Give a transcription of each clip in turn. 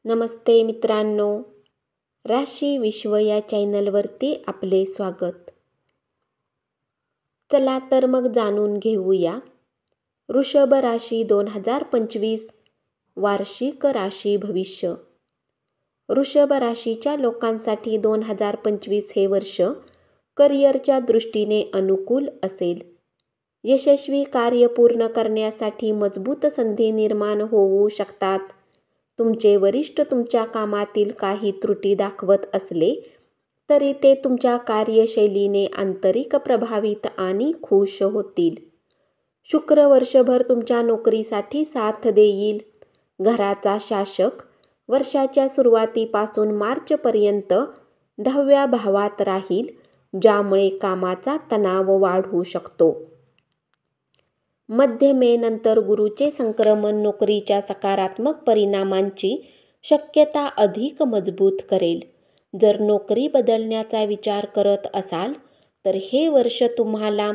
नमस्ते मित्रांनो, राशी विश्व या चॅनलवरती आपले स्वागत. चला तर मग जाणून घेऊया वृषभ राशी 2025 वार्षिक राशी भविष्य. वृषभ राशीच्या लोकांसाठी 2025 हे वर्ष करिअरच्या दृष्टीने अनुकूल असेल. यशस्वी कार्य पूर्ण करण्यासाठी मजबूत संधी निर्माण होऊ शकतात. तुमचे वरिष्ठ तुमच्या कामातील काही त्रुटी दाखवत असले तरी ते तुमच्या कार्यशैलीने आंतरिक प्रभावित आणि खुश होतील. शुक्र वर्षभर तुमच्या नोकरीसाठी साथ देईल. घराचा शासक वर्षाच्या सुरुवातीपासून मार्चपर्यंत 10व्या भावात राहील, ज्यामुळे कामाचा तणाव वाढू शकतो. मध्य मे नंतर गुरूचे संक्रमण नोकरीच्या सकारात्मक परिणामांची शक्यता अधिक मजबूत करेल. जर नोकरी बदलण्याचा विचार करत असाल तर हे वर्ष तुम्हाला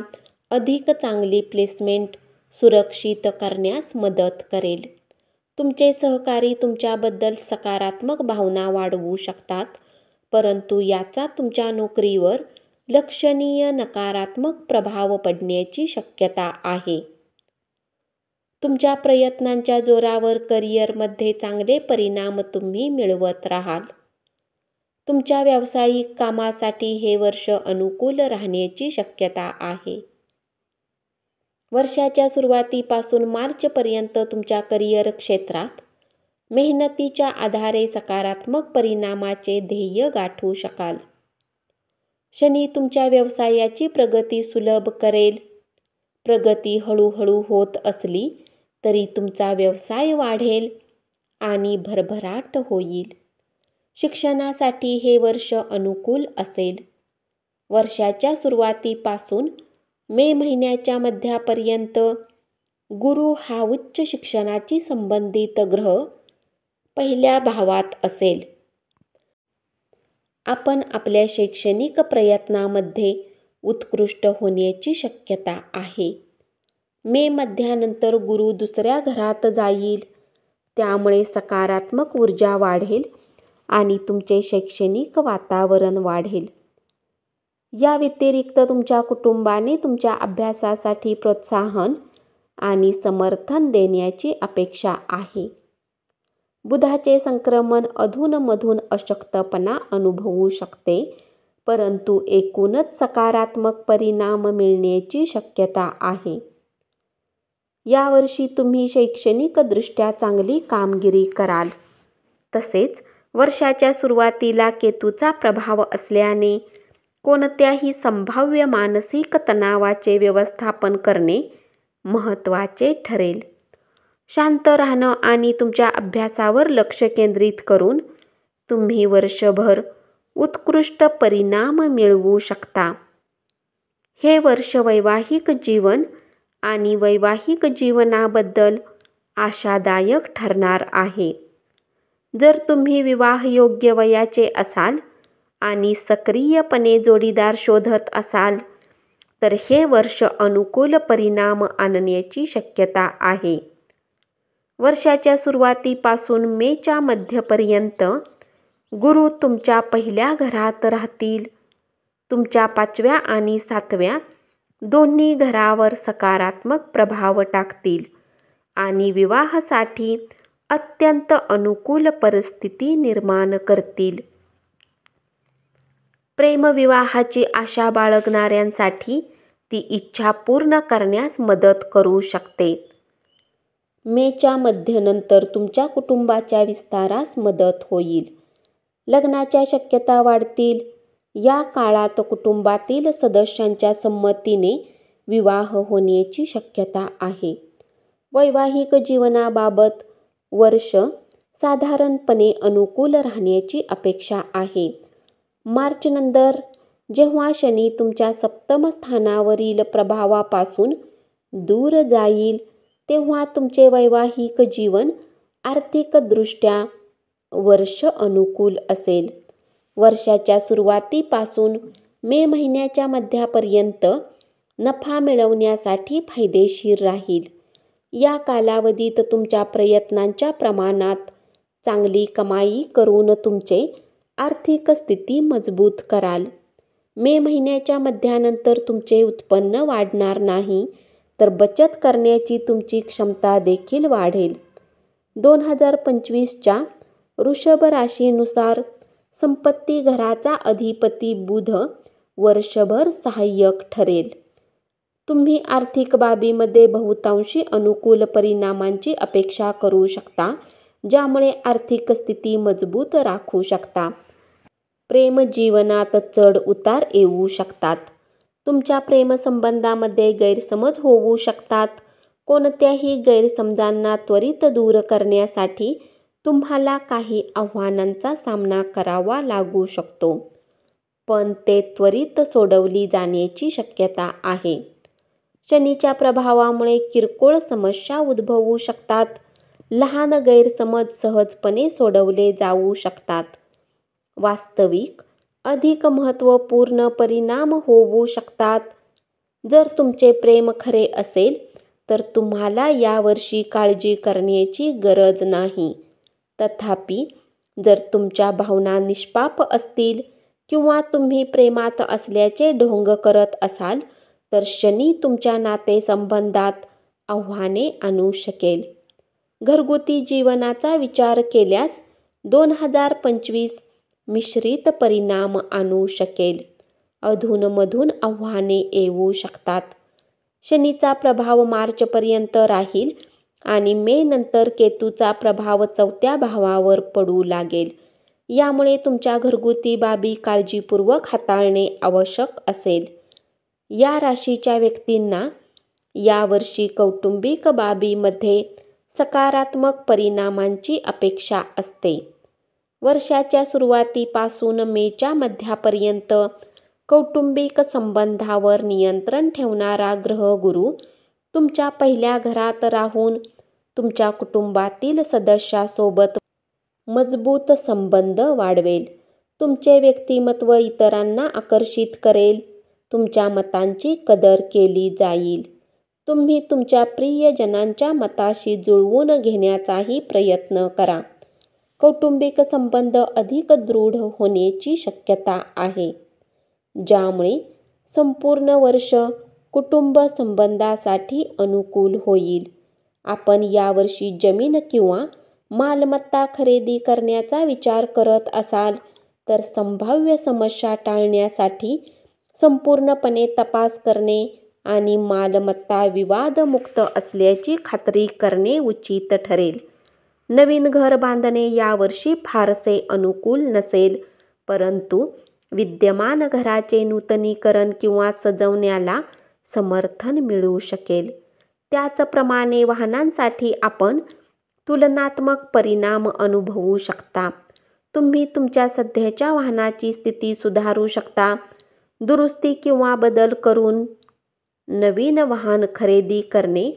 अधिक चांगली प्लेसमेंट सुरक्षित करण्यास मदत करेल. तुमचे सहकारी तुमच्याबद्दल सकारात्मक भावना वाढवू शकतात, परंतु याचा तुमच्या नोकरीवर लक्षणीय नकारात्मक प्रभाव पडण्याची शक्यता आहे. तुमच्या प्रयत्नांच्या जोरावर करिअरमध्ये चांगले परिणाम तुम्ही मिळवत राहाल. तुमच्या व्यावसायिक कामासाठी हे वर्ष अनुकूल राहण्याची शक्यता आहे. वर्षाच्या सुरुवातीपासून मार्चपर्यंत तुमच्या करिअर क्षेत्रात मेहनतीच्या आधारे सकारात्मक परिणामाचे ध्येय गाठू शकाल. शनी तुमच्या व्यवसायाची प्रगती सुलभ करेल. प्रगती हळूहळू होत असली तरी तुमचा व्यवसाय वाढेल आणि भरभराट होईल. शिक्षणासाठी हे वर्ष अनुकूल असेल. वर्षाच्या सुरुवातीपासून मे महिन्याच्या मध्यापर्यंत गुरु हा उच्च शिक्षणाची संबंधित ग्रह पहिल्या भावात असेल. आपण आपल्या शैक्षणिक प्रयत्नांमध्ये उत्कृष्ट होण्याची शक्यता आहे. मे मध्यानंतर गुरु दुसऱ्या घरात जाईल, त्यामुळे सकारात्मक ऊर्जा वाढेल आणि तुमचे शैक्षणिक वातावरण वाढेल. या व्यतिरिक्त तुमच्या कुटुंबाने तुमच्या अभ्यासासाठी प्रोत्साहन आणि समर्थन देण्याची अपेक्षा आहे. बुधाचे संक्रमण अधूनमधून अशक्तपणा अनुभवू शकते, परंतु एकूणच सकारात्मक परिणाम मिळण्याची शक्यता आहे. यावर्षी तुम्ही शैक्षणिकदृष्ट्या चांगली कामगिरी कराल. तसेच वर्षाच्या सुरुवातीला केतूचा प्रभाव असल्याने कोणत्याही संभाव्य मानसिक तणावाचे व्यवस्थापन करणे महत्त्वाचे ठरेल. शांत राहणं आणि तुमच्या अभ्यासावर लक्ष केंद्रित करून तुम्ही वर्षभर उत्कृष्ट परिणाम मिळवू शकता. हे वर्ष वैवाहिक जीवन आणि वैवाहिक जीवनाबद्दल आशादायक ठरणार आहे. जर तुम्ही विवाहयोग्य वयाचे असाल आणि सक्रियपणे जोडीदार शोधत असाल तर हे वर्ष अनुकूल परिणाम आणण्याची शक्यता आहे. वर्षाच्या सुरुवातीपासून मेच्या मध्यपर्यंत गुरु तुमच्या पहिल्या घरात राहतील. तुमच्या 5व्या आणि 7व्या दोन्ही घरावर सकारात्मक प्रभाव टाकतील आणि विवाहासाठी अत्यंत अनुकूल परिस्थिती निर्माण करतील. प्रेमविवाहाची आशा बाळगणाऱ्यांसाठी ती इच्छा पूर्ण करण्यास मदत करू शकते. मेच्या मध्यनंतर तुमच्या कुटुंबाच्या विस्तारास मदत होईल. लग्नाच्या शक्यता वाढतील. या काळात कुटुंबातील सदस्यांच्या संमतीने विवाह होण्याची शक्यता आहे. वैवाहिक जीवनाबाबत वर्ष साधारणपणे अनुकूल राहण्याची अपेक्षा आहे. मार्च नंतर जेव्हा शनी तुमच्या सप्तम स्थानावरील प्रभावापासून दूर जाईल तेव्हा तुमचे वैवाहिक जीवन आर्थिकदृष्ट्या वर्ष अनुकूल असेल. वर्षाच्या सुरुवातीपासून मे महिन्याच्या मध्यापर्यंत नफा मिळवण्यासाठी फायदेशीर राहील. या कालावधीत तुमच्या प्रयत्नांच्या प्रमाणात चांगली कमाई करून तुमचे आर्थिक स्थिती मजबूत कराल. मे महिन्याच्या मध्यानंतर तुमचे उत्पन्न वाढणार नाही, तर बचत करण्याची तुमची क्षमता देखील वाढेल. 2025च्या वृषभ राशीनुसार संपत्ती घराचा अधिपती बुध वर्षभर सहाय्यक ठरेल. तुम्ही आर्थिक बाबीमध्ये बहुतांशी अनुकूल परिणामांची अपेक्षा करू शकता, ज्यामुळे आर्थिक स्थिती मजबूत राखू शकता. प्रेमजीवनात चढ उतार येऊ शकतात. तुमच्या प्रेमसंबंधामध्ये गैरसमज होऊ शकतात. कोणत्याही गैरसमजांना त्वरित दूर करण्यासाठी तुम्हाला काही आव्हानांचा सामना करावा लागू शकतो, पण ते त्वरित सोडवली जाण्याची शक्यता आहे. शनीच्या प्रभावामुळे किरकोळ समस्या उद्भवू शकतात. लहान गैरसमज सहजपणे सोडवले जाऊ शकतात. वास्तविक अधिक महत्त्वपूर्ण परिणाम होऊ शकतात. जर तुमचे प्रेम खरे असेल तर तुम्हाला यावर्षी काळजी करण्याची गरज नाही. तथापि, जर तुमच्या भावना निष्पाप असतील किंवा तुम्ही प्रेमात असल्याचे ढोंग करत असाल तर शनी तुमच्या नातेसंबंधात आव्हाने आणू शकेल. घरगुती जीवनाचा विचार केल्यास 2025 मिश्रित परिणाम आणू शकेल. अधूनमधून आव्हाने येऊ शकतात. शनीचा प्रभाव मार्चपर्यंत राहील आणि मे नंतर केतूचा प्रभाव 4थ्या भावावर पडू लागेल. यामुळे तुमच्या घरगुती बाबी काळजीपूर्वक हाताळणे आवश्यक असेल. या राशीच्या व्यक्तींना यावर्षी कौटुंबिक बाबीमध्ये सकारात्मक परिणामांची अपेक्षा असते. वर्षाच्या सुरुवातीपासून मेच्या मध्यापर्यंत कौटुंबिक संबंधावर नियंत्रण ठेवणारा ग्रह गुरु तुमच्या पहिल्या घरात राहून तुमच्या कुटुंबातील सदस्यासोबत मजबूत संबंध वाढवेल. तुमचे व्यक्तिमत्व इतरांना आकर्षित करेल. तुमच्या मतांची कदर केली जाईल. तुम्ही तुमच्या प्रियजनांच्या मताशी जुळवून घेण्याचाही प्रयत्न करा. कौटुंबिक संबंध अधिक दृढ होण्याची शक्यता आहे, ज्यामुळे संपूर्ण वर्ष कुटुंब संबंधासाठी अनुकूल होईल. आपण यावर्षी जमीन किंवा मालमत्ता खरेदी करण्याचा विचार करत असाल तर संभाव्य समस्या टाळण्यासाठी संपूर्णपणे तपास करणे आणि मालमत्ता विवादमुक्त असल्याची खात्री करणे उचित ठरेल. नवीन घर बांधणे यावर्षी फारसे अनुकूल नसेल, परंतु विद्यमान घराचे नूतनीकरण किंवा सजवण्याला समर्थन मिळू शकेल. त्याचप्रमाणे वाहनांसाठी आपण तुलनात्मक परिणाम अनुभवू शकता. तुम्ही तुमच्या सध्याच्या वाहनाची स्थिती सुधारू शकता. दुरुस्ती किंवा बदल करून नवीन वाहन खरेदी करणे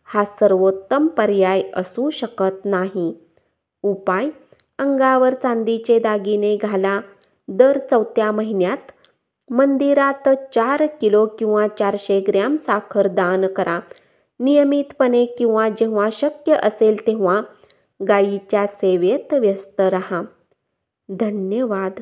हा सर्वोत्तम पर्याय असू शकत नाही. उपाय: अंगावर चांदीचे दागिने घाला. दर 4थ्या महिन्यात मंदिरात 4 किलो किंवा 400 ग्रॅम साखर दान करा. नियमितपणे किंवा जेव्हा शक्य असेल तेव्हा गायीच्या सेवेत व्यस्त राहा. धन्यवाद.